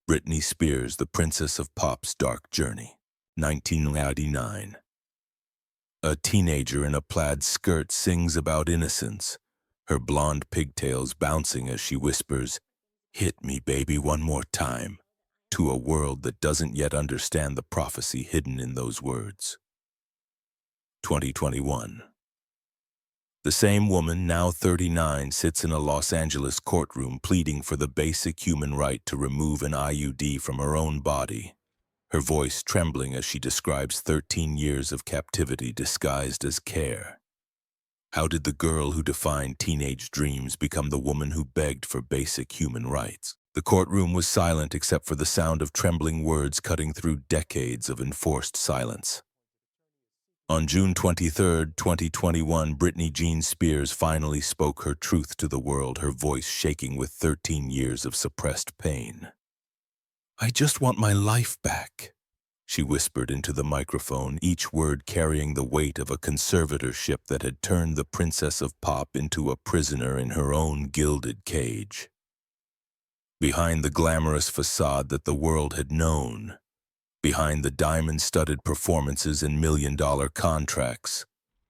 Britney Spears, The Princess of Pop's Dark Journey, 1999. A teenager in a plaid skirt sings about innocence, her blonde pigtails bouncing as she whispers, "Hit me, baby, one more time," to a world that doesn't yet understand the prophecy hidden in those words. 2021. The same woman, now 39, sits in a Los Angeles courtroom pleading for the basic human right to remove an IUD from her own body, her voice trembling as she describes 13 years of captivity disguised as care. How did the girl who defined teenage dreams become the woman who begged for basic human rights? The courtroom was silent except for the sound of trembling words cutting through decades of enforced silence. On June 23, 2021, Britney Jean Spears finally spoke her truth to the world, her voice shaking with 13 years of suppressed pain. "I just want my life back," she whispered into the microphone, each word carrying the weight of a conservatorship that had turned the Princess of Pop into a prisoner in her own gilded cage. Behind the glamorous facade that the world had known, behind the diamond-studded performances and million-dollar contracts,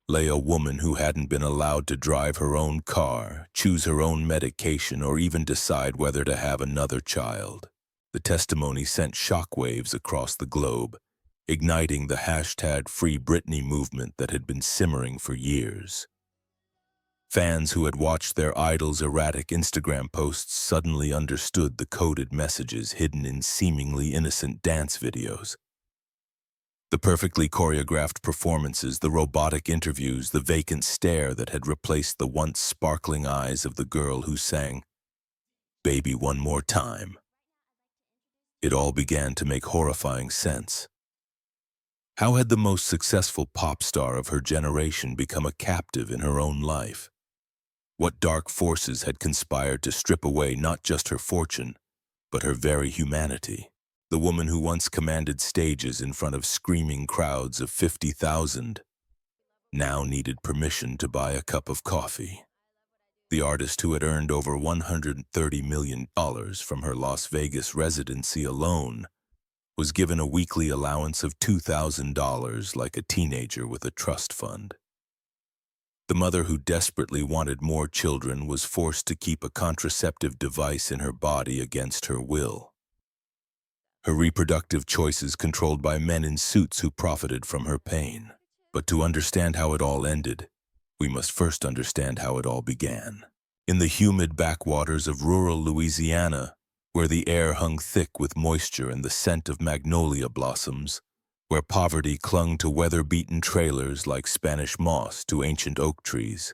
lay a woman who hadn't been allowed to drive her own car, choose her own medication, or even decide whether to have another child. The testimony sent shockwaves across the globe, igniting the #FreeBritney movement that had been simmering for years. Fans who had watched their idols' erratic Instagram posts suddenly understood the coded messages hidden in seemingly innocent dance videos. The perfectly choreographed performances, the robotic interviews, the vacant stare that had replaced the once sparkling eyes of the girl who sang, "Baby, one more time." It all began to make horrifying sense. How had the most successful pop star of her generation become a captive in her own life? What dark forces had conspired to strip away not just her fortune, but her very humanity? The woman who once commanded stages in front of screaming crowds of 50,000 now needed permission to buy a cup of coffee. The artist who had earned over $130 million from her Las Vegas residency alone was given a weekly allowance of $2,000 like a teenager with a trust fund. The mother who desperately wanted more children was forced to keep a contraceptive device in her body against her will. Her reproductive choices controlled by men in suits who profited from her pain. But to understand how it all ended, we must first understand how it all began. In the humid backwaters of rural Louisiana, where the air hung thick with moisture and the scent of magnolia blossoms, where poverty clung to weather-beaten trailers like Spanish moss to ancient oak trees,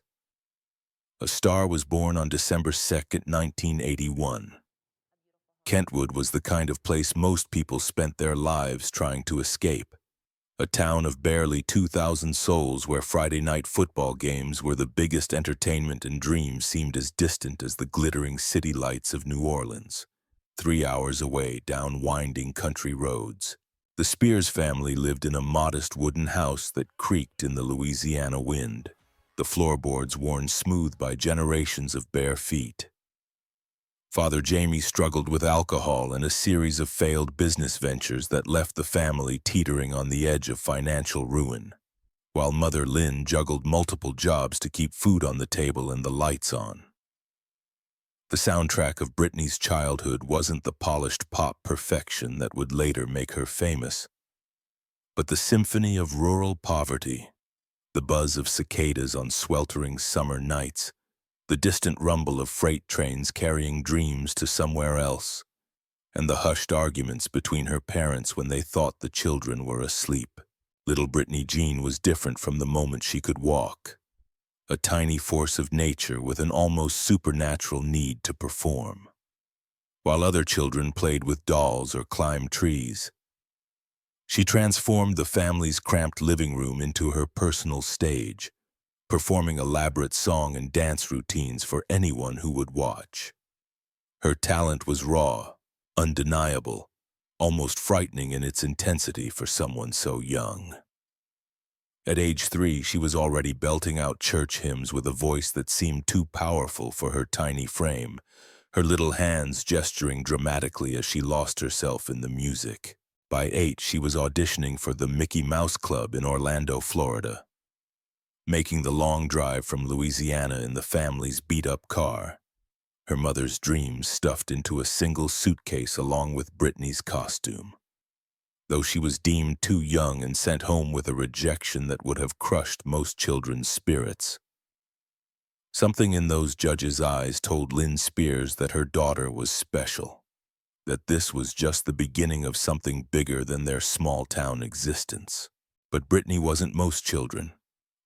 a star was born on December 2, 1981. Kentwood was the kind of place most people spent their lives trying to escape, a town of barely 2,000 souls where Friday night football games were the biggest entertainment and dreams seemed as distant as the glittering city lights of New Orleans, 3 hours away down winding country roads. The Spears family lived in a modest wooden house that creaked in the Louisiana wind, the floorboards worn smooth by generations of bare feet. Father Jamie struggled with alcohol and a series of failed business ventures that left the family teetering on the edge of financial ruin, while Mother Lynn juggled multiple jobs to keep food on the table and the lights on. The soundtrack of Britney's childhood wasn't the polished pop perfection that would later make her famous, but the symphony of rural poverty, the buzz of cicadas on sweltering summer nights, the distant rumble of freight trains carrying dreams to somewhere else, and the hushed arguments between her parents when they thought the children were asleep. Little Britney Jean was different from the moment she could walk, a tiny force of nature with an almost supernatural need to perform. While other children played with dolls or climbed trees, she transformed the family's cramped living room into her personal stage, performing elaborate song and dance routines for anyone who would watch. Her talent was raw, undeniable, almost frightening in its intensity for someone so young. At age 3, she was already belting out church hymns with a voice that seemed too powerful for her tiny frame, her little hands gesturing dramatically as she lost herself in the music. By 8, she was auditioning for the Mickey Mouse Club in Orlando, Florida, making the long drive from Louisiana in the family's beat-up car, her mother's dreams stuffed into a single suitcase along with Britney's costume. Though she was deemed too young and sent home with a rejection that would have crushed most children's spirits, something in those judges' eyes told Lynn Spears that her daughter was special, that this was just the beginning of something bigger than their small-town existence. But Britney wasn't most children.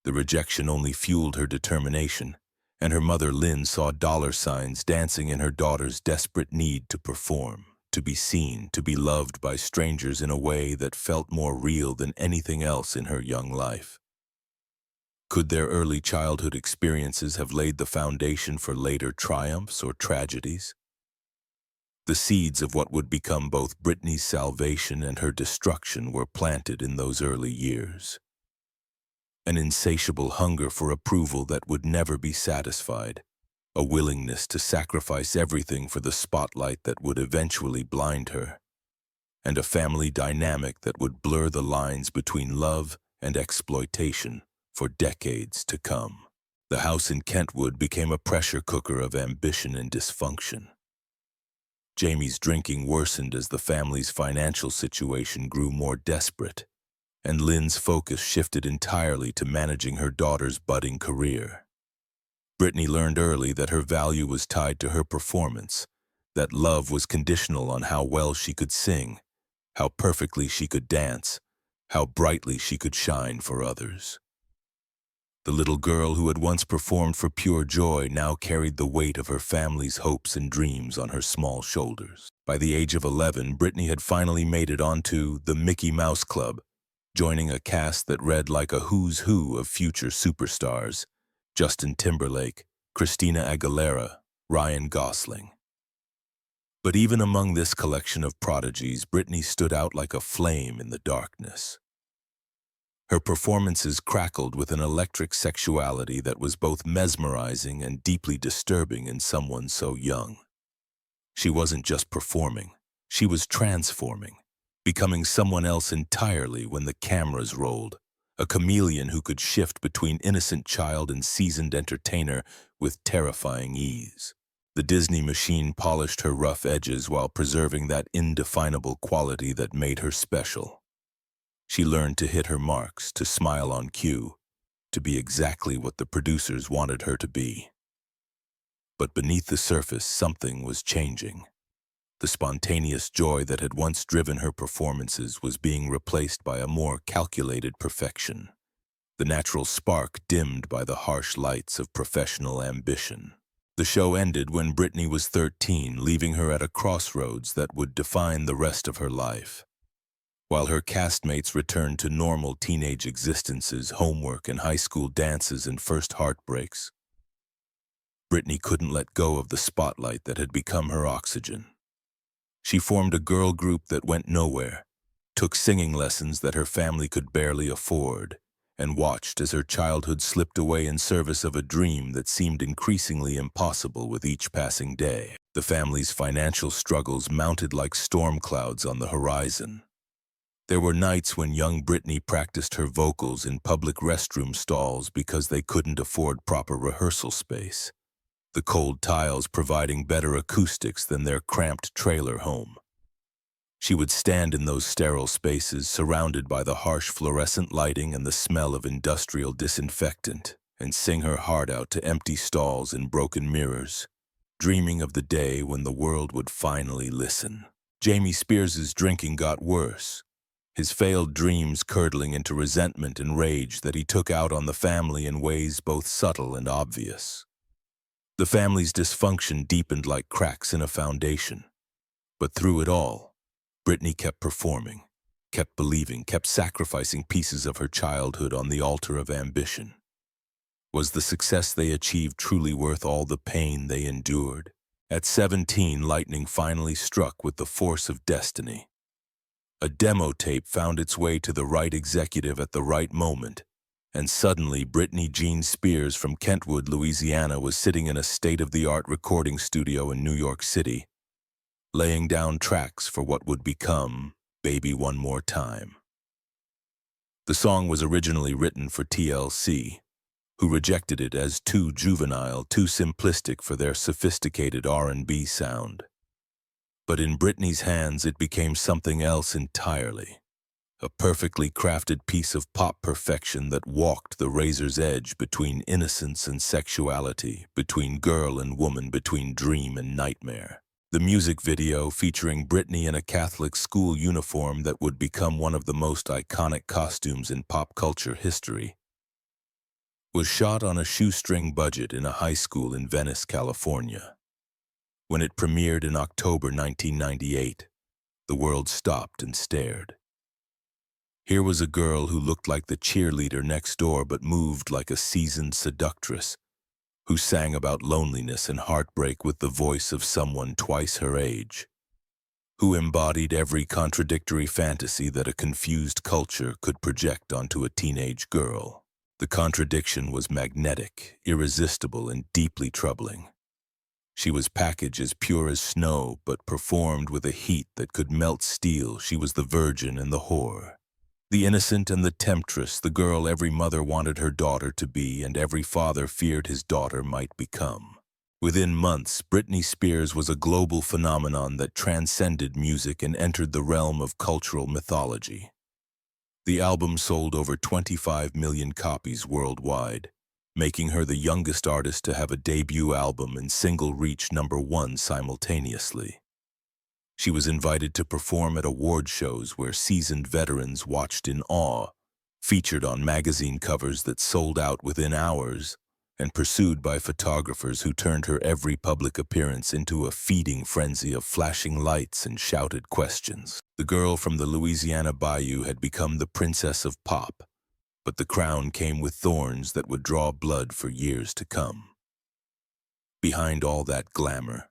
The rejection only fueled her determination, and her mother Lynn saw dollar signs dancing in her daughter's desperate need to perform, to be seen, to be loved by strangers in a way that felt more real than anything else in her young life. Could their early childhood experiences have laid the foundation for later triumphs or tragedies? The seeds of what would become both Britney's salvation and her destruction were planted in those early years. An insatiable hunger for approval that would never be satisfied, a willingness to sacrifice everything for the spotlight that would eventually blind her, and a family dynamic that would blur the lines between love and exploitation for decades to come. The house in Kentwood became a pressure cooker of ambition and dysfunction. Jamie's drinking worsened as the family's financial situation grew more desperate, and Lynn's focus shifted entirely to managing her daughter's budding career. Britney learned early that her value was tied to her performance, that love was conditional on how well she could sing, how perfectly she could dance, how brightly she could shine for others. The little girl who had once performed for pure joy now carried the weight of her family's hopes and dreams on her small shoulders. By the age of 11, Britney had finally made it onto the Mickey Mouse Club, joining a cast that read like a who's who of future superstars: Justin Timberlake, Christina Aguilera, Ryan Gosling. But even among this collection of prodigies, Britney stood out like a flame in the darkness. Her performances crackled with an electric sexuality that was both mesmerizing and deeply disturbing in someone so young. She wasn't just performing, she was transforming, becoming someone else entirely when the cameras rolled, a chameleon who could shift between innocent child and seasoned entertainer with terrifying ease. The Disney machine polished her rough edges while preserving that indefinable quality that made her special. She learned to hit her marks, to smile on cue, to be exactly what the producers wanted her to be. But beneath the surface, something was changing. The spontaneous joy that had once driven her performances was being replaced by a more calculated perfection, the natural spark dimmed by the harsh lights of professional ambition. The show ended when Britney was 13, leaving her at a crossroads that would define the rest of her life. While her castmates returned to normal teenage existences, homework and high school dances and first heartbreaks, Britney couldn't let go of the spotlight that had become her oxygen. She formed a girl group that went nowhere, took singing lessons that her family could barely afford, and watched as her childhood slipped away in service of a dream that seemed increasingly impossible with each passing day. The family's financial struggles mounted like storm clouds on the horizon. There were nights when young Britney practiced her vocals in public restroom stalls because they couldn't afford proper rehearsal space, the cold tiles providing better acoustics than their cramped trailer home. She would stand in those sterile spaces, surrounded by the harsh fluorescent lighting and the smell of industrial disinfectant, and sing her heart out to empty stalls and broken mirrors, dreaming of the day when the world would finally listen. Jamie Spears's drinking got worse, his failed dreams curdling into resentment and rage that he took out on the family in ways both subtle and obvious. The family's dysfunction deepened like cracks in a foundation. But through it all, Britney kept performing, kept believing, kept sacrificing pieces of her childhood on the altar of ambition. Was the success they achieved truly worth all the pain they endured? At 17, lightning finally struck with the force of destiny. A demo tape found its way to the right executive at the right moment, And suddenly, Britney Jean Spears from Kentwood, Louisiana, was sitting in a state-of-the-art recording studio in New York City, laying down tracks for what would become Baby One More Time. The song was originally written for TLC, who rejected it as too juvenile, too simplistic for their sophisticated R&B sound. But in Britney's hands, it became something else entirely. A perfectly crafted piece of pop perfection that walked the razor's edge between innocence and sexuality, between girl and woman, between dream and nightmare. The music video, featuring Britney in a Catholic school uniform that would become one of the most iconic costumes in pop culture history, was shot on a shoestring budget in a high school in Venice, California. When it premiered in October 1998, the world stopped and stared. Here was a girl who looked like the cheerleader next door but moved like a seasoned seductress, who sang about loneliness and heartbreak with the voice of someone twice her age, who embodied every contradictory fantasy that a confused culture could project onto a teenage girl. The contradiction was magnetic, irresistible, and deeply troubling. She was packaged as pure as snow, but performed with a heat that could melt steel. She was the virgin and the whore, the innocent and the temptress, the girl every mother wanted her daughter to be and every father feared his daughter might become. Within months, Britney Spears was a global phenomenon that transcended music and entered the realm of cultural mythology. The album sold over 25 million copies worldwide, making her the youngest artist to have a debut album and single reach #1 simultaneously. She was invited to perform at award shows where seasoned veterans watched in awe, featured on magazine covers that sold out within hours, and pursued by photographers who turned her every public appearance into a feeding frenzy of flashing lights and shouted questions. The girl from the Louisiana bayou had become the princess of pop, but the crown came with thorns that would draw blood for years to come. Behind all that glamour,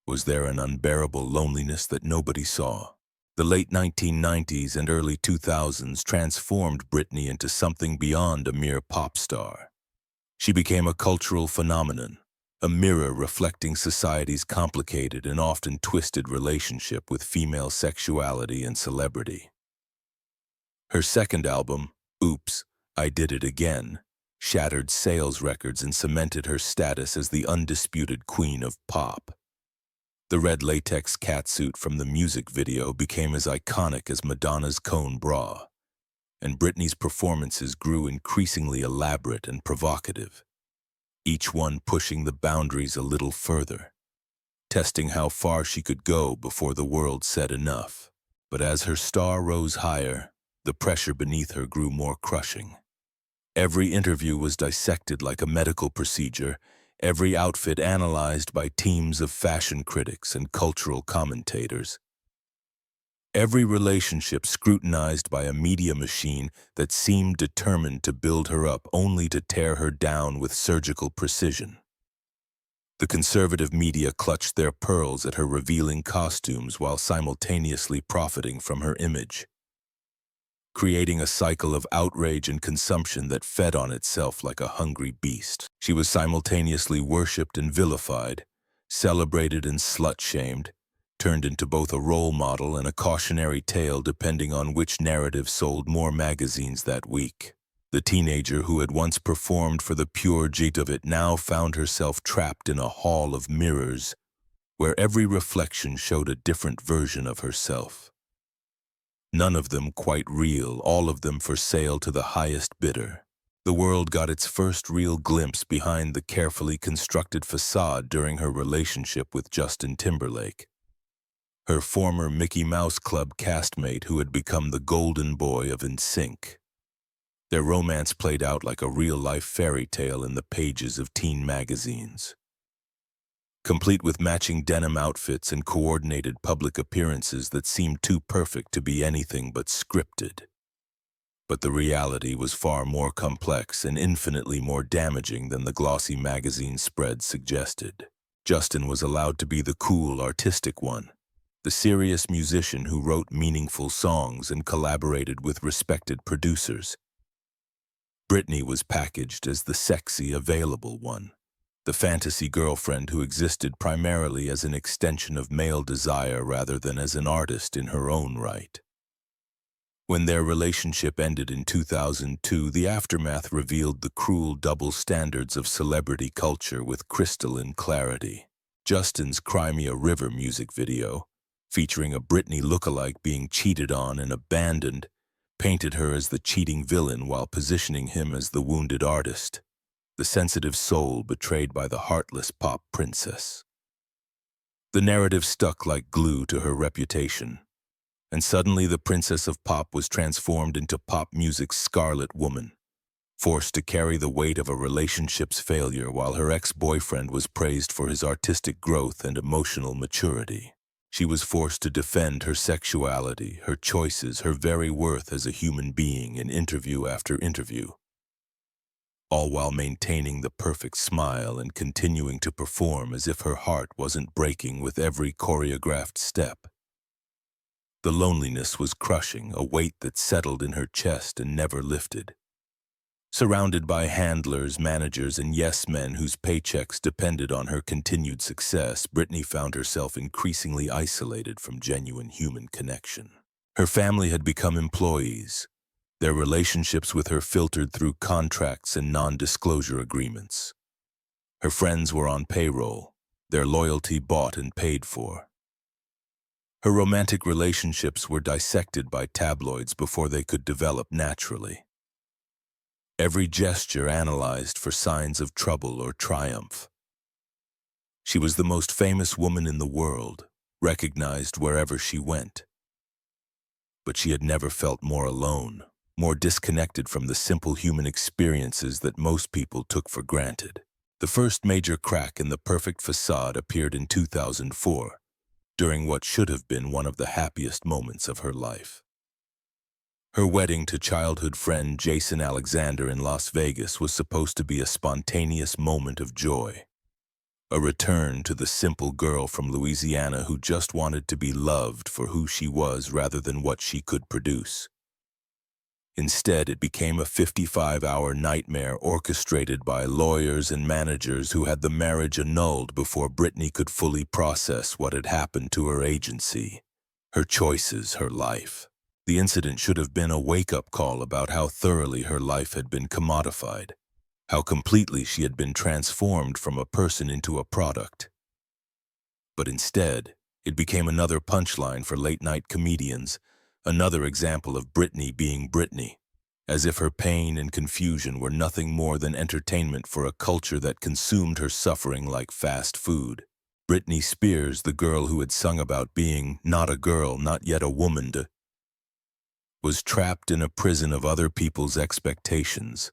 was there an unbearable loneliness that nobody saw? The late 1990s and early 2000s transformed Britney into something beyond a mere pop star. She became a cultural phenomenon, a mirror reflecting society's complicated and often twisted relationship with female sexuality and celebrity. Her second album, Oops, I Did It Again, shattered sales records and cemented her status as the undisputed queen of pop. The red latex catsuit from the music video became as iconic as Madonna's cone bra, and Britney's performances grew increasingly elaborate and provocative, each one pushing the boundaries a little further, testing how far she could go before the world said enough. But as her star rose higher, the pressure beneath her grew more crushing. Every interview was dissected like a medical procedure, every outfit analyzed by teams of fashion critics and cultural commentators. Every relationship scrutinized by a media machine that seemed determined to build her up only to tear her down with surgical precision. The conservative media clutched their pearls at her revealing costumes while simultaneously profiting from her image, creating a cycle of outrage and consumption that fed on itself like a hungry beast. She was simultaneously worshipped and vilified, celebrated and slut-shamed, turned into both a role model and a cautionary tale depending on which narrative sold more magazines that week. The teenager who had once performed for the pure joy of it now found herself trapped in a hall of mirrors, where every reflection showed a different version of herself. None of them quite real, all of them for sale to the highest bidder. The world got its first real glimpse behind the carefully constructed facade during her relationship with Justin Timberlake, her former Mickey Mouse Club castmate who had become the golden boy of NSYNC. Their romance played out like a real-life fairy tale in the pages of teen magazines, complete with matching denim outfits and coordinated public appearances that seemed too perfect to be anything but scripted. But the reality was far more complex and infinitely more damaging than the glossy magazine spread suggested. Justin was allowed to be the cool, artistic one, the serious musician who wrote meaningful songs and collaborated with respected producers. Britney was packaged as the sexy, available one, the fantasy girlfriend who existed primarily as an extension of male desire rather than as an artist in her own right. When their relationship ended in 2002, the aftermath revealed the cruel double standards of celebrity culture with crystalline clarity. Justin's Crimea River music video, featuring a Britney lookalike being cheated on and abandoned, painted her as the cheating villain while positioning him as the wounded artist, the sensitive soul betrayed by the heartless pop princess. The narrative stuck like glue to her reputation, and suddenly the princess of pop was transformed into pop music's scarlet woman, forced to carry the weight of a relationship's failure while her ex-boyfriend was praised for his artistic growth and emotional maturity. She was forced to defend her sexuality, her choices, her very worth as a human being in interview after interview, all while maintaining the perfect smile and continuing to perform as if her heart wasn't breaking with every choreographed step. The loneliness was crushing, a weight that settled in her chest and never lifted. Surrounded by handlers, managers, and yes-men whose paychecks depended on her continued success, Britney found herself increasingly isolated from genuine human connection. Her family had become employees, their relationships with her filtered through contracts and non-disclosure agreements. Her friends were on payroll, their loyalty bought and paid for. Her romantic relationships were dissected by tabloids before they could develop naturally. Every gesture analyzed for signs of trouble or triumph. She was the most famous woman in the world, recognized wherever she went. But she had never felt more alone, more disconnected from the simple human experiences that most people took for granted. The first major crack in the perfect facade appeared in 2004, during what should have been one of the happiest moments of her life. Her wedding to childhood friend Jason Alexander in Las Vegas was supposed to be a spontaneous moment of joy, a return to the simple girl from Louisiana who just wanted to be loved for who she was rather than what she could produce. Instead, it became a 55-hour nightmare orchestrated by lawyers and managers who had the marriage annulled before Britney could fully process what had happened to her agency, her choices, her life. The incident should have been a wake-up call about how thoroughly her life had been commodified, how completely she had been transformed from a person into a product. But instead, it became another punchline for late-night comedians, another example of Britney being Britney, as if her pain and confusion were nothing more than entertainment for a culture that consumed her suffering like fast food. Britney Spears, the girl who had sung about being not a girl, not yet a woman, was trapped in a prison of other people's expectations,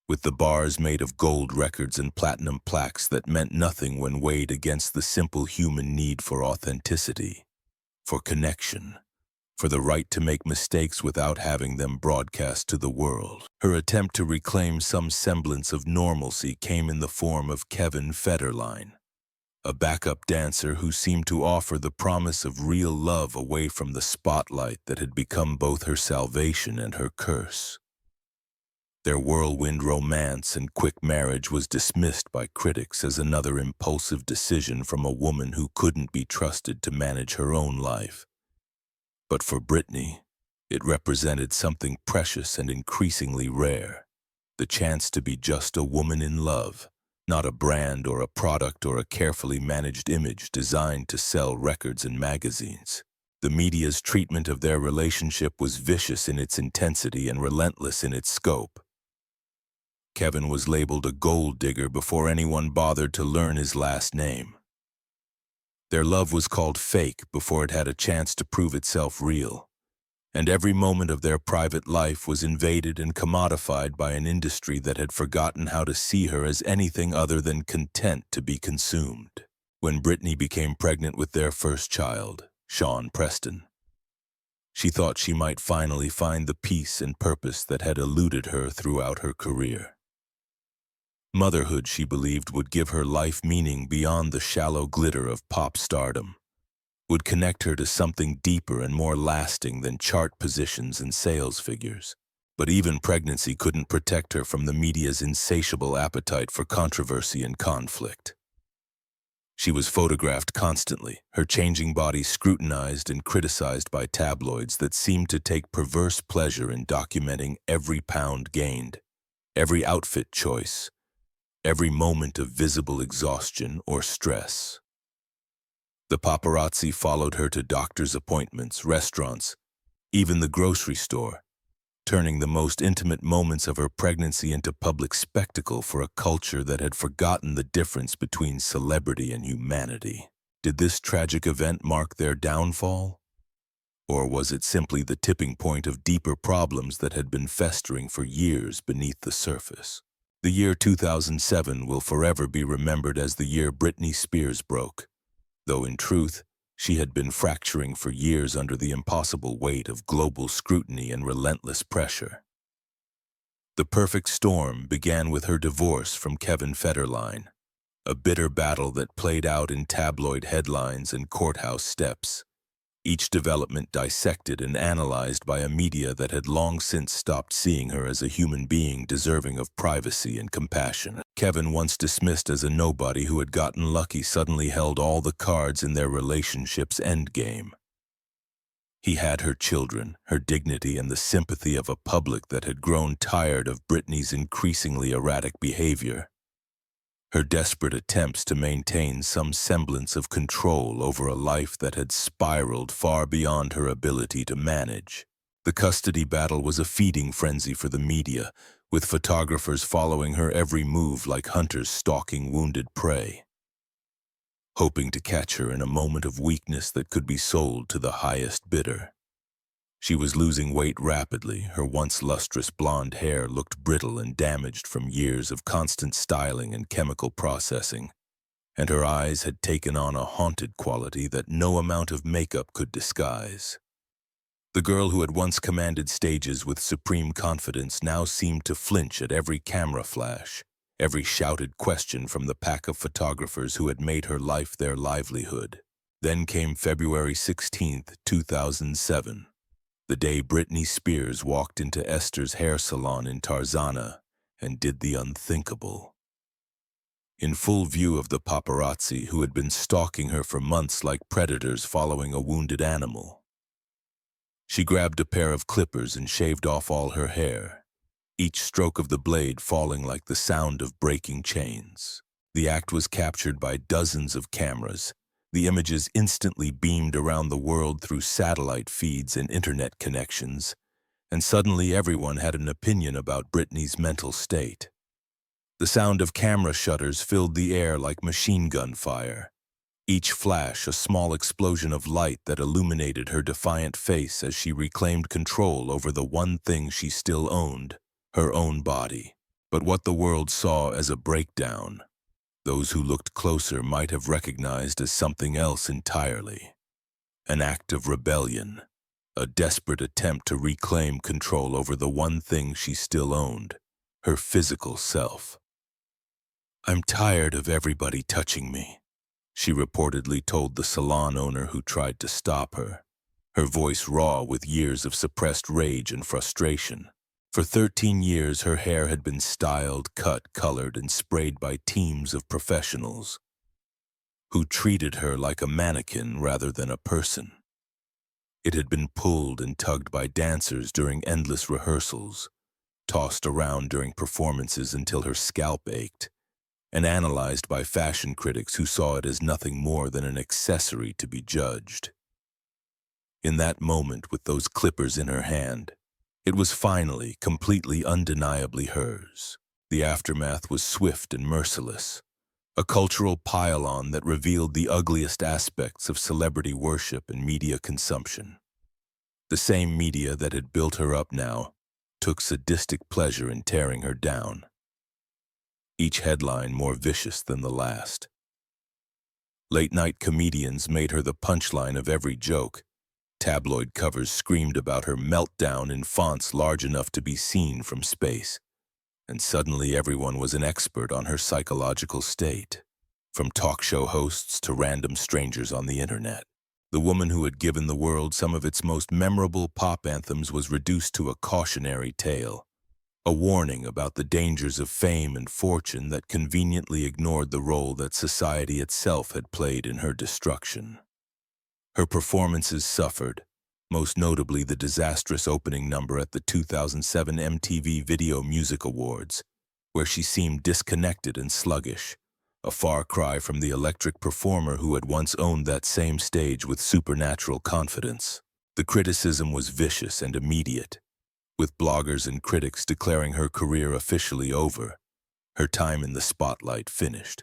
with the bars made of gold records and platinum plaques that meant nothing when weighed against the simple human need for authenticity, for connection, for the right to make mistakes without having them broadcast to the world. Her attempt to reclaim some semblance of normalcy came in the form of Kevin Federline, a backup dancer who seemed to offer the promise of real love away from the spotlight that had become both her salvation and her curse. Their whirlwind romance and quick marriage was dismissed by critics as another impulsive decision from a woman who couldn't be trusted to manage her own life. But for Britney, it represented something precious and increasingly rare, the chance to be just a woman in love, not a brand or a product or a carefully managed image designed to sell records and magazines. The media's treatment of their relationship was vicious in its intensity and relentless in its scope. Kevin was labeled a gold digger before anyone bothered to learn his last name. Their love was called fake before it had a chance to prove itself real. And every moment of their private life was invaded and commodified by an industry that had forgotten how to see her as anything other than content to be consumed. When Britney became pregnant with their first child, Sean Preston, she thought she might finally find the peace and purpose that had eluded her throughout her career. Motherhood, she believed, would give her life meaning beyond the shallow glitter of pop stardom, would connect her to something deeper and more lasting than chart positions and sales figures. But even pregnancy couldn't protect her from the media's insatiable appetite for controversy and conflict. She was photographed constantly, her changing body scrutinized and criticized by tabloids that seemed to take perverse pleasure in documenting every pound gained, every outfit choice, every moment of visible exhaustion or stress. The paparazzi followed her to doctor's appointments, restaurants, even the grocery store, turning the most intimate moments of her pregnancy into public spectacle for a culture that had forgotten the difference between celebrity and humanity. Did this tragic event mark their downfall? Or was it simply the tipping point of deeper problems that had been festering for years beneath the surface? The year 2007 will forever be remembered as the year Britney Spears broke, though in truth, she had been fracturing for years under the impossible weight of global scrutiny and relentless pressure. The perfect storm began with her divorce from Kevin Federline, a bitter battle that played out in tabloid headlines and courthouse steps, each development dissected and analyzed by a media that had long since stopped seeing her as a human being deserving of privacy and compassion. Kevin, once dismissed as a nobody who had gotten lucky, suddenly held all the cards in their relationship's endgame. He had her children, her dignity, and the sympathy of a public that had grown tired of Britney's increasingly erratic behavior. Her desperate attempts to maintain some semblance of control over a life that had spiraled far beyond her ability to manage. The custody battle was a feeding frenzy for the media, with photographers following her every move like hunters stalking wounded prey, hoping to catch her in a moment of weakness that could be sold to the highest bidder. She was losing weight rapidly. Her once lustrous blonde hair looked brittle and damaged from years of constant styling and chemical processing, and her eyes had taken on a haunted quality that no amount of makeup could disguise. The girl who had once commanded stages with supreme confidence now seemed to flinch at every camera flash, every shouted question from the pack of photographers who had made her life their livelihood. Then came February 16, 2007. The day Britney Spears walked into Esther's hair salon in Tarzana and did the unthinkable. In full view of the paparazzi who had been stalking her for months like predators following a wounded animal, she grabbed a pair of clippers and shaved off all her hair, each stroke of the blade falling like the sound of breaking chains. The act was captured by dozens of cameras. The images instantly beamed around the world through satellite feeds and internet connections, and suddenly everyone had an opinion about Britney's mental state. The sound of camera shutters filled the air like machine gun fire, each flash a small explosion of light that illuminated her defiant face as she reclaimed control over the one thing she still owned, her own body. But what the world saw as a breakdown, those who looked closer might have recognized as something else entirely. An act of rebellion, a desperate attempt to reclaim control over the one thing she still owned, her physical self. "I'm tired of everybody touching me," she reportedly told the salon owner who tried to stop her, her voice raw with years of suppressed rage and frustration. For 13 years, her hair had been styled, cut, colored, and sprayed by teams of professionals who treated her like a mannequin rather than a person. It had been pulled and tugged by dancers during endless rehearsals, tossed around during performances until her scalp ached, and analyzed by fashion critics who saw it as nothing more than an accessory to be judged. In that moment, with those clippers in her hand, it was finally, completely undeniably hers. The aftermath was swift and merciless, a cultural pile-on that revealed the ugliest aspects of celebrity worship and media consumption. The same media that had built her up now took sadistic pleasure in tearing her down, each headline more vicious than the last. Late-night comedians made her the punchline of every joke. Tabloid covers screamed about her meltdown in fonts large enough to be seen from space, and suddenly everyone was an expert on her psychological state, from talk show hosts to random strangers on the internet. The woman who had given the world some of its most memorable pop anthems was reduced to a cautionary tale, a warning about the dangers of fame and fortune that conveniently ignored the role that society itself had played in her destruction. Her performances suffered, most notably the disastrous opening number at the 2007 MTV Video Music Awards, where she seemed disconnected and sluggish, a far cry from the electric performer who had once owned that same stage with supernatural confidence. The criticism was vicious and immediate, with bloggers and critics declaring her career officially over, her time in the spotlight finished.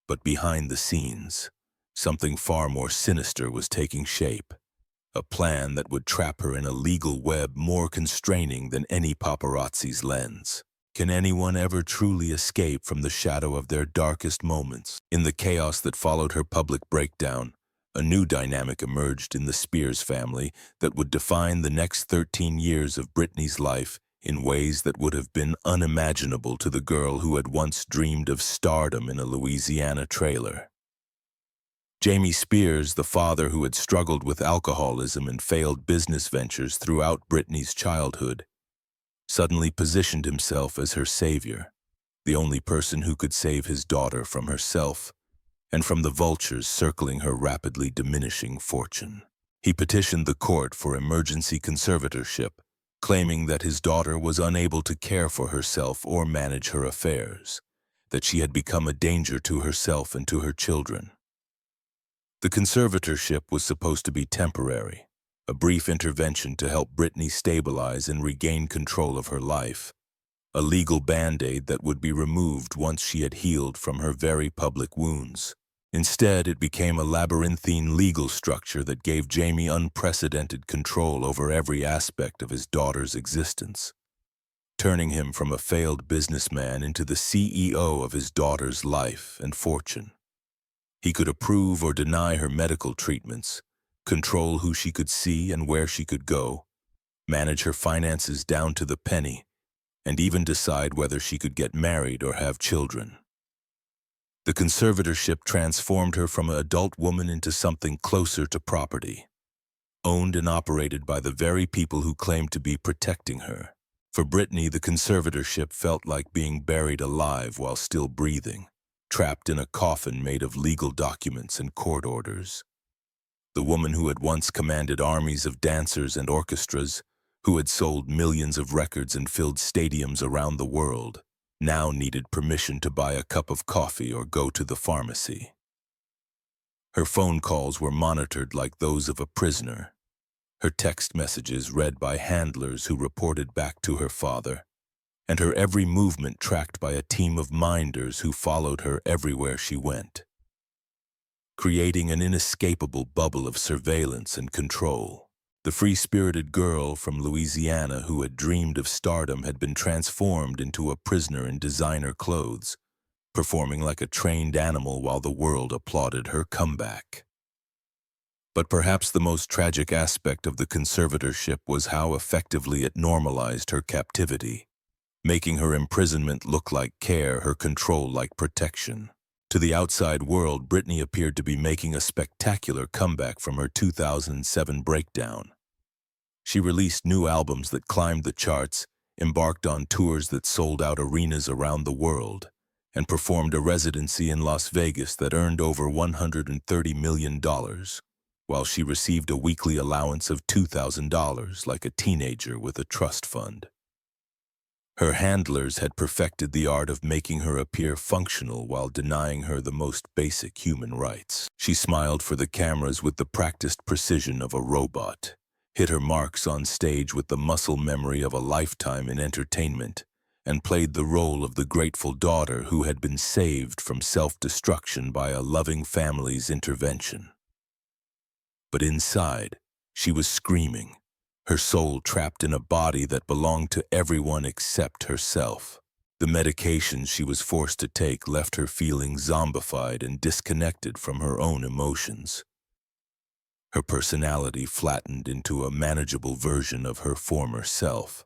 But behind the scenes, something far more sinister was taking shape, a plan that would trap her in a legal web more constraining than any paparazzi's lens. Can anyone ever truly escape from the shadow of their darkest moments? In the chaos that followed her public breakdown, a new dynamic emerged in the Spears family that would define the next 13 years of Britney's life in ways that would have been unimaginable to the girl who had once dreamed of stardom in a Louisiana trailer. Jamie Spears, the father who had struggled with alcoholism and failed business ventures throughout Britney's childhood, suddenly positioned himself as her savior, the only person who could save his daughter from herself and from the vultures circling her rapidly diminishing fortune. He petitioned the court for emergency conservatorship, claiming that his daughter was unable to care for herself or manage her affairs, that she had become a danger to herself and to her children. The conservatorship was supposed to be temporary, a brief intervention to help Britney stabilize and regain control of her life, a legal band-aid that would be removed once she had healed from her very public wounds. Instead, it became a labyrinthine legal structure that gave Jamie unprecedented control over every aspect of his daughter's existence, turning him from a failed businessman into the CEO of his daughter's life and fortune. He could approve or deny her medical treatments, control who she could see and where she could go, manage her finances down to the penny, and even decide whether she could get married or have children. The conservatorship transformed her from an adult woman into something closer to property, owned and operated by the very people who claimed to be protecting her. For Britney, the conservatorship felt like being buried alive while still breathing, trapped in a coffin made of legal documents and court orders. The woman who had once commanded armies of dancers and orchestras, who had sold millions of records and filled stadiums around the world, now needed permission to buy a cup of coffee or go to the pharmacy. Her phone calls were monitored like those of a prisoner, her text messages read by handlers who reported back to her father, and her every movement tracked by a team of minders who followed her everywhere she went, creating an inescapable bubble of surveillance and control. The free-spirited girl from Louisiana who had dreamed of stardom had been transformed into a prisoner in designer clothes, performing like a trained animal while the world applauded her comeback. But perhaps the most tragic aspect of the conservatorship was how effectively it normalized her captivity, making her imprisonment look like care, her control like protection. To the outside world, Britney appeared to be making a spectacular comeback from her 2007 breakdown. She released new albums that climbed the charts, embarked on tours that sold out arenas around the world, and performed a residency in Las Vegas that earned over $130 million, while she received a weekly allowance of $2,000 like a teenager with a trust fund. Her handlers had perfected the art of making her appear functional while denying her the most basic human rights. She smiled for the cameras with the practiced precision of a robot, hit her marks on stage with the muscle memory of a lifetime in entertainment, and played the role of the grateful daughter who had been saved from self-destruction by a loving family's intervention. But inside, she was screaming, her soul trapped in a body that belonged to everyone except herself. The medications she was forced to take left her feeling zombified and disconnected from her own emotions. Her personality flattened into a manageable version of her former self.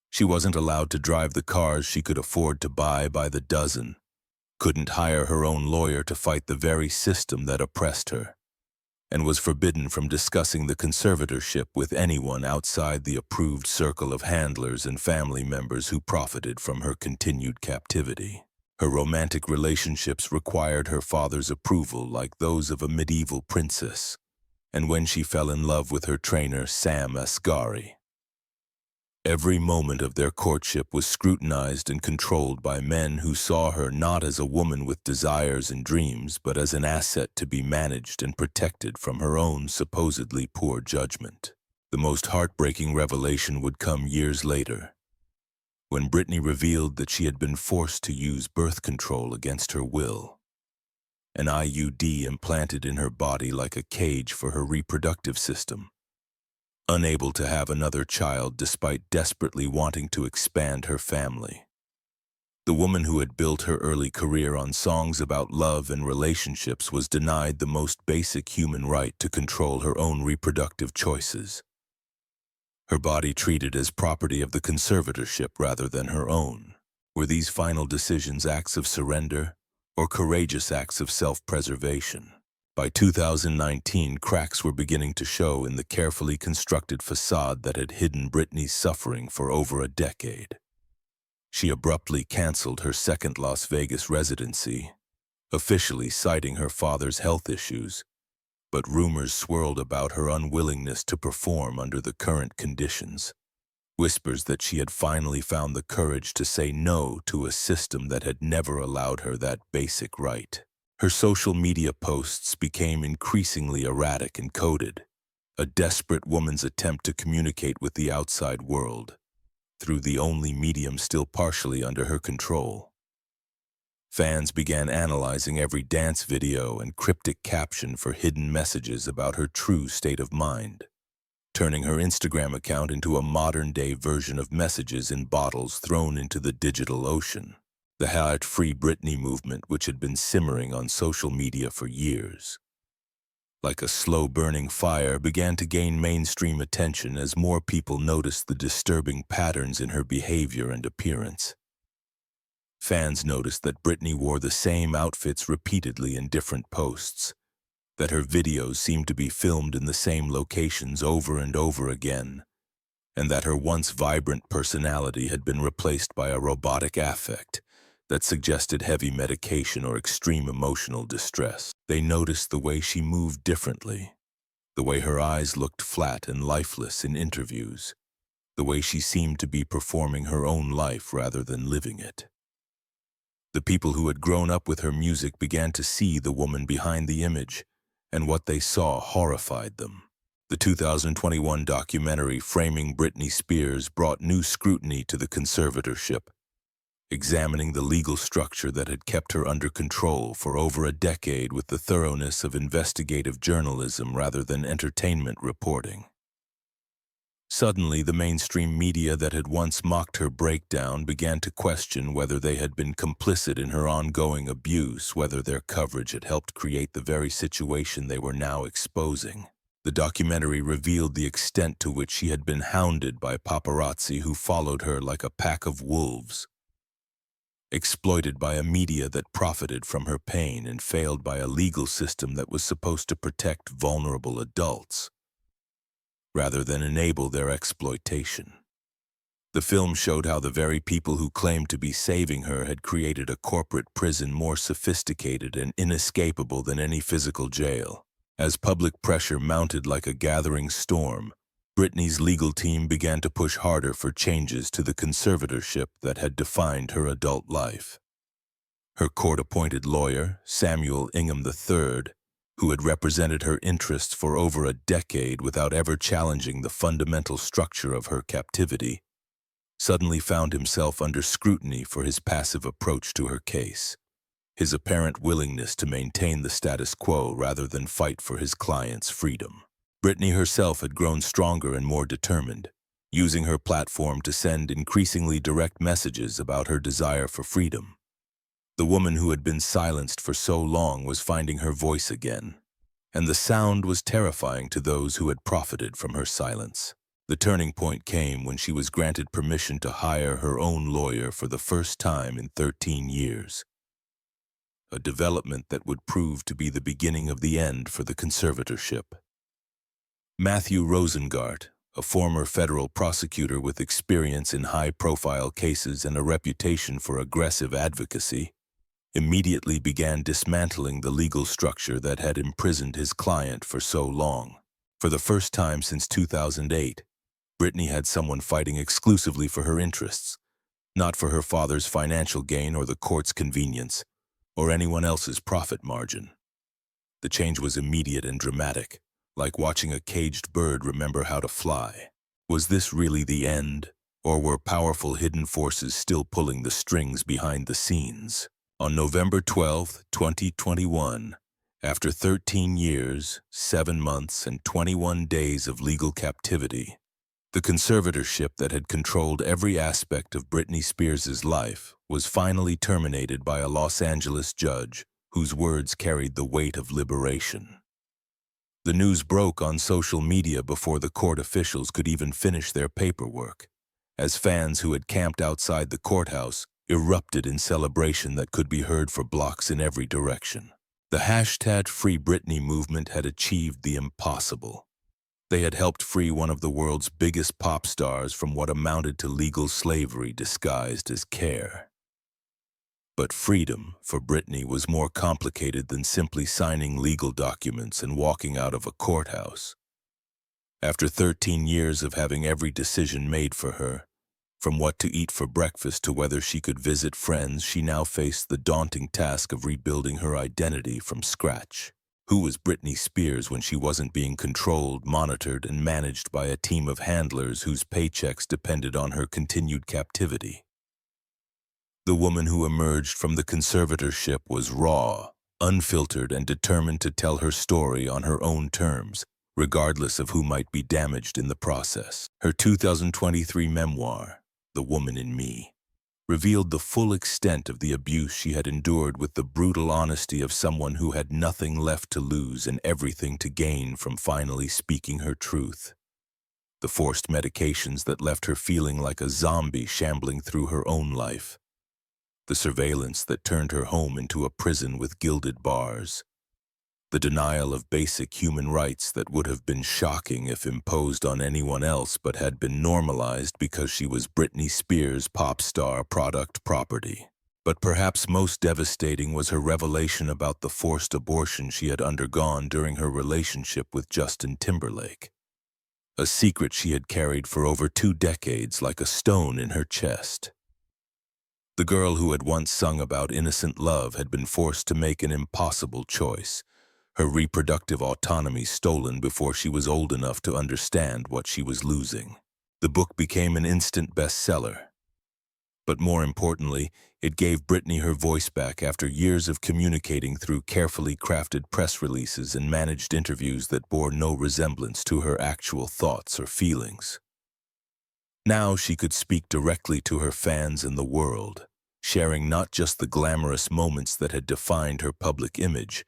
She wasn't allowed to drive the cars she could afford to buy by the dozen, couldn't hire her own lawyer to fight the very system that oppressed her, and was forbidden from discussing the conservatorship with anyone outside the approved circle of handlers and family members who profited from her continued captivity. Her romantic relationships required her father's approval like those of a medieval princess, and when she fell in love with her trainer, Sam Asghari, every moment of their courtship was scrutinized and controlled by men who saw her not as a woman with desires and dreams, but as an asset to be managed and protected from her own supposedly poor judgment. The most heartbreaking revelation would come years later, when Britney revealed that she had been forced to use birth control against her will, an IUD implanted in her body like a cage for her reproductive system. Unable to have another child despite desperately wanting to expand her family. The woman who had built her early career on songs about love and relationships was denied the most basic human right to control her own reproductive choices. Her body treated as property of the conservatorship rather than her own. Were these final decisions acts of surrender or courageous acts of self-preservation? By 2019, cracks were beginning to show in the carefully constructed facade that had hidden Britney's suffering for over a decade. She abruptly canceled her second Las Vegas residency, officially citing her father's health issues, but rumors swirled about her unwillingness to perform under the current conditions. Whispers that she had finally found the courage to say no to a system that had never allowed her that basic right. Her social media posts became increasingly erratic and coded, a desperate woman's attempt to communicate with the outside world, through the only medium still partially under her control. Fans began analyzing every dance video and cryptic caption for hidden messages about her true state of mind, turning her Instagram account into a modern-day version of messages in bottles thrown into the digital ocean. The #Free Britney movement, which had been simmering on social media for years, like a slow-burning fire, began to gain mainstream attention as more people noticed the disturbing patterns in her behavior and appearance. Fans noticed that Britney wore the same outfits repeatedly in different posts, that her videos seemed to be filmed in the same locations over and over again, and that her once vibrant personality had been replaced by a robotic affect that suggested heavy medication or extreme emotional distress. They noticed the way she moved differently, the way her eyes looked flat and lifeless in interviews, the way she seemed to be performing her own life rather than living it. The people who had grown up with her music began to see the woman behind the image, and what they saw horrified them. The 2021 documentary Framing Britney Spears brought new scrutiny to the conservatorship, examining the legal structure that had kept her under control for over a decade with the thoroughness of investigative journalism rather than entertainment reporting. Suddenly, the mainstream media that had once mocked her breakdown began to question whether they had been complicit in her ongoing abuse, whether their coverage had helped create the very situation they were now exposing. The documentary revealed the extent to which she had been hounded by paparazzi who followed her like a pack of wolves, exploited by a media that profited from her pain and failed by a legal system that was supposed to protect vulnerable adults, rather than enable their exploitation. The film showed how the very people who claimed to be saving her had created a corporate prison more sophisticated and inescapable than any physical jail. As public pressure mounted like a gathering storm, Britney's legal team began to push harder for changes to the conservatorship that had defined her adult life. Her court-appointed lawyer, Samuel Ingham III, who had represented her interests for over a decade without ever challenging the fundamental structure of her captivity, suddenly found himself under scrutiny for his passive approach to her case, his apparent willingness to maintain the status quo rather than fight for his client's freedom. Britney herself had grown stronger and more determined, using her platform to send increasingly direct messages about her desire for freedom. The woman who had been silenced for so long was finding her voice again, and the sound was terrifying to those who had profited from her silence. The turning point came when she was granted permission to hire her own lawyer for the first time in 13 years. a development that would prove to be the beginning of the end for the conservatorship. Matthew Rosengart, a former federal prosecutor with experience in high-profile cases and a reputation for aggressive advocacy, immediately began dismantling the legal structure that had imprisoned his client for so long. For the first time since 2008, Britney had someone fighting exclusively for her interests, not for her father's financial gain or the court's convenience, or anyone else's profit margin. The change was immediate and dramatic, like watching a caged bird remember how to fly. Was this really the end, or were powerful hidden forces still pulling the strings behind the scenes? On November 12, 2021, after 13 years, 7 months, and 21 days of legal captivity, the conservatorship that had controlled every aspect of Britney Spears' life was finally terminated by a Los Angeles judge whose words carried the weight of liberation. The news broke on social media before the court officials could even finish their paperwork, as fans who had camped outside the courthouse erupted in celebration that could be heard for blocks in every direction. The hashtag Free Britney movement had achieved the impossible. They had helped free one of the world's biggest pop stars from what amounted to legal slavery disguised as care. But freedom for Britney was more complicated than simply signing legal documents and walking out of a courthouse. After 13 years of having every decision made for her, from what to eat for breakfast to whether she could visit friends, she now faced the daunting task of rebuilding her identity from scratch. Who was Britney Spears when she wasn't being controlled, monitored, and managed by a team of handlers whose paychecks depended on her continued captivity? The woman who emerged from the conservatorship was raw, unfiltered, and determined to tell her story on her own terms, regardless of who might be damaged in the process. Her 2023 memoir, The Woman in Me, revealed the full extent of the abuse she had endured with the brutal honesty of someone who had nothing left to lose and everything to gain from finally speaking her truth. The forced medications that left her feeling like a zombie shambling through her own life. The surveillance that turned her home into a prison with gilded bars. The denial of basic human rights that would have been shocking if imposed on anyone else but had been normalized because she was Britney Spears' pop star product property. But perhaps most devastating was her revelation about the forced abortion she had undergone during her relationship with Justin Timberlake. A secret she had carried for over 2 decades like a stone in her chest. The girl who had once sung about innocent love had been forced to make an impossible choice, her reproductive autonomy stolen before she was old enough to understand what she was losing. The book became an instant bestseller. But more importantly, it gave Britney her voice back after years of communicating through carefully crafted press releases and managed interviews that bore no resemblance to her actual thoughts or feelings. Now she could speak directly to her fans and the world, sharing not just the glamorous moments that had defined her public image,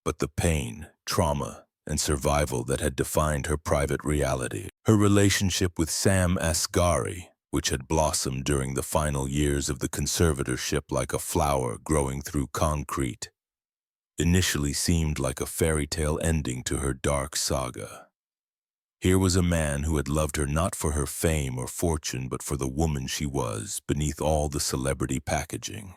but the pain, trauma, and survival that had defined her private reality. Her relationship with Sam Asghari, which had blossomed during the final years of the conservatorship like a flower growing through concrete, initially seemed like a fairy tale ending to her dark saga. Here was a man who had loved her not for her fame or fortune, but for the woman she was, beneath all the celebrity packaging.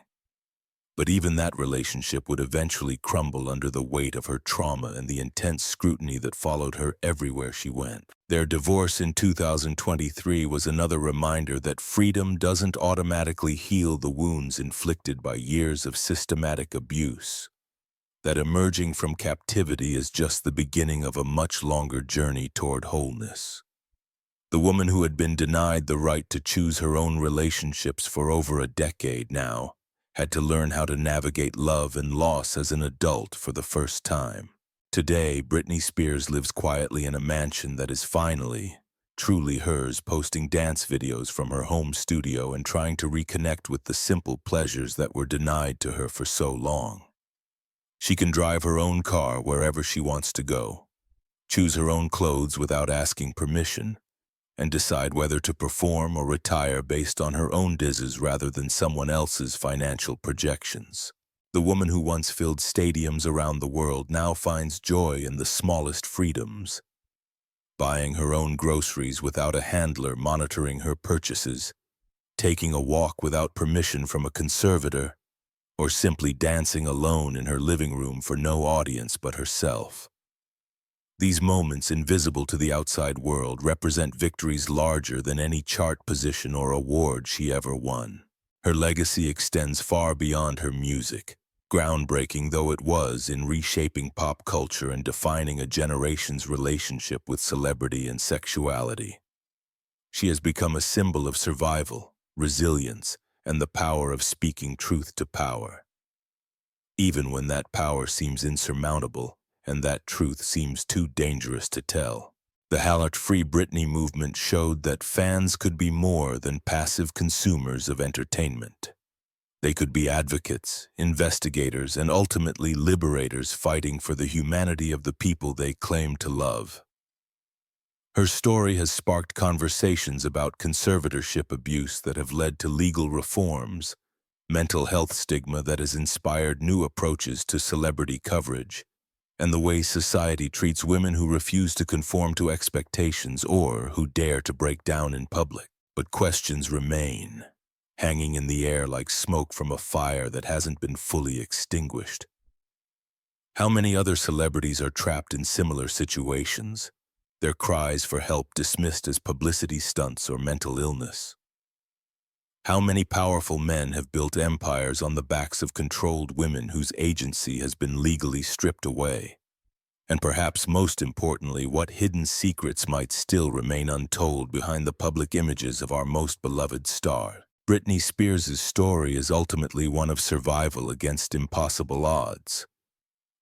But even that relationship would eventually crumble under the weight of her trauma and the intense scrutiny that followed her everywhere she went. Their divorce in 2023 was another reminder that freedom doesn't automatically heal the wounds inflicted by years of systematic abuse. That emerging from captivity is just the beginning of a much longer journey toward wholeness. The woman who had been denied the right to choose her own relationships for over a decade now had to learn how to navigate love and loss as an adult for the first time. Today, Britney Spears lives quietly in a mansion that is finally, truly hers, posting dance videos from her home studio and trying to reconnect with the simple pleasures that were denied to her for so long. She can drive her own car wherever she wants to go, choose her own clothes without asking permission, and decide whether to perform or retire based on her own desires rather than someone else's financial projections. The woman who once filled stadiums around the world now finds joy in the smallest freedoms, buying her own groceries without a handler monitoring her purchases, taking a walk without permission from a conservator, or simply dancing alone in her living room for no audience but herself. These moments, invisible to the outside world, represent victories larger than any chart position or award she ever won. Her legacy extends far beyond her music, groundbreaking though it was in reshaping pop culture and defining a generation's relationship with celebrity and sexuality. She has become a symbol of survival, resilience, and the power of speaking truth to power. Even when that power seems insurmountable, and that truth seems too dangerous to tell. The Free Britney movement showed that fans could be more than passive consumers of entertainment. They could be advocates, investigators, and ultimately liberators fighting for the humanity of the people they claim to love. Her story has sparked conversations about conservatorship abuse that have led to legal reforms, mental health stigma that has inspired new approaches to celebrity coverage, and the way society treats women who refuse to conform to expectations or who dare to break down in public. But questions remain, hanging in the air like smoke from a fire that hasn't been fully extinguished. How many other celebrities are trapped in similar situations, their cries for help dismissed as publicity stunts or mental illness? How many powerful men have built empires on the backs of controlled women whose agency has been legally stripped away? And perhaps most importantly, what hidden secrets might still remain untold behind the public images of our most beloved star? Britney Spears' story is ultimately one of survival against impossible odds,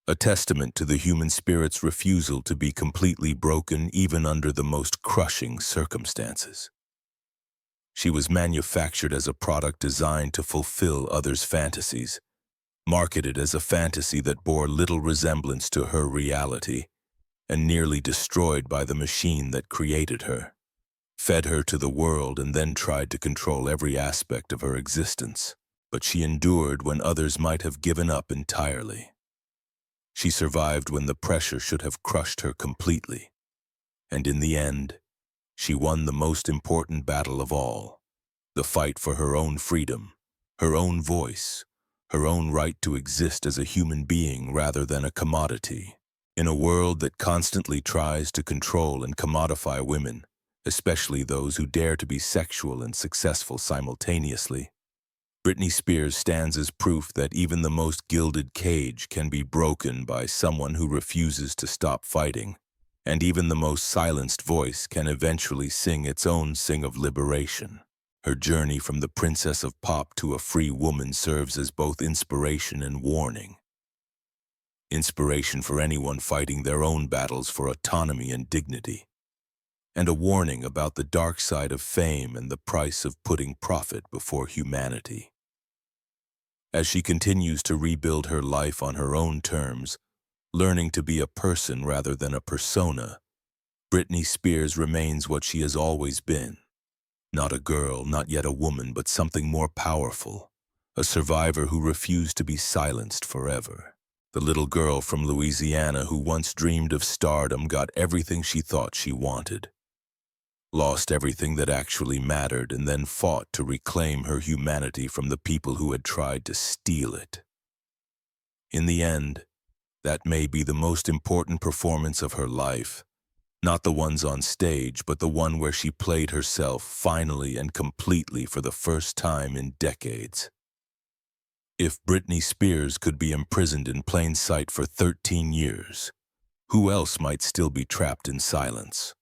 a testament to the human spirit's refusal to be completely broken even under the most crushing circumstances. She was manufactured as a product designed to fulfill others' fantasies, marketed as a fantasy that bore little resemblance to her reality, and nearly destroyed by the machine that created her, fed her to the world, and then tried to control every aspect of her existence. But she endured when others might have given up entirely. She survived when the pressure should have crushed her completely. And in the end, she won the most important battle of all, the fight for her own freedom, her own voice, her own right to exist as a human being rather than a commodity. In a world that constantly tries to control and commodify women, especially those who dare to be sexual and successful simultaneously, Britney Spears stands as proof that even the most gilded cage can be broken by someone who refuses to stop fighting. And even the most silenced voice can eventually sing its own sing of liberation. Her journey from the princess of pop to a free woman serves as both inspiration and warning. Inspiration for anyone fighting their own battles for autonomy and dignity, and a warning about the dark side of fame and the price of putting profit before humanity. As she continues to rebuild her life on her own terms, learning to be a person rather than a persona, Britney Spears remains what she has always been. Not a girl, not yet a woman, but something more powerful. A survivor who refused to be silenced forever. The little girl from Louisiana who once dreamed of stardom got everything she thought she wanted. Lost everything that actually mattered, and then fought to reclaim her humanity from the people who had tried to steal it. In the end, that may be the most important performance of her life. Not the ones on stage, but the one where she played herself finally and completely for the first time in decades. If Britney Spears could be imprisoned in plain sight for 13 years, who else might still be trapped in silence?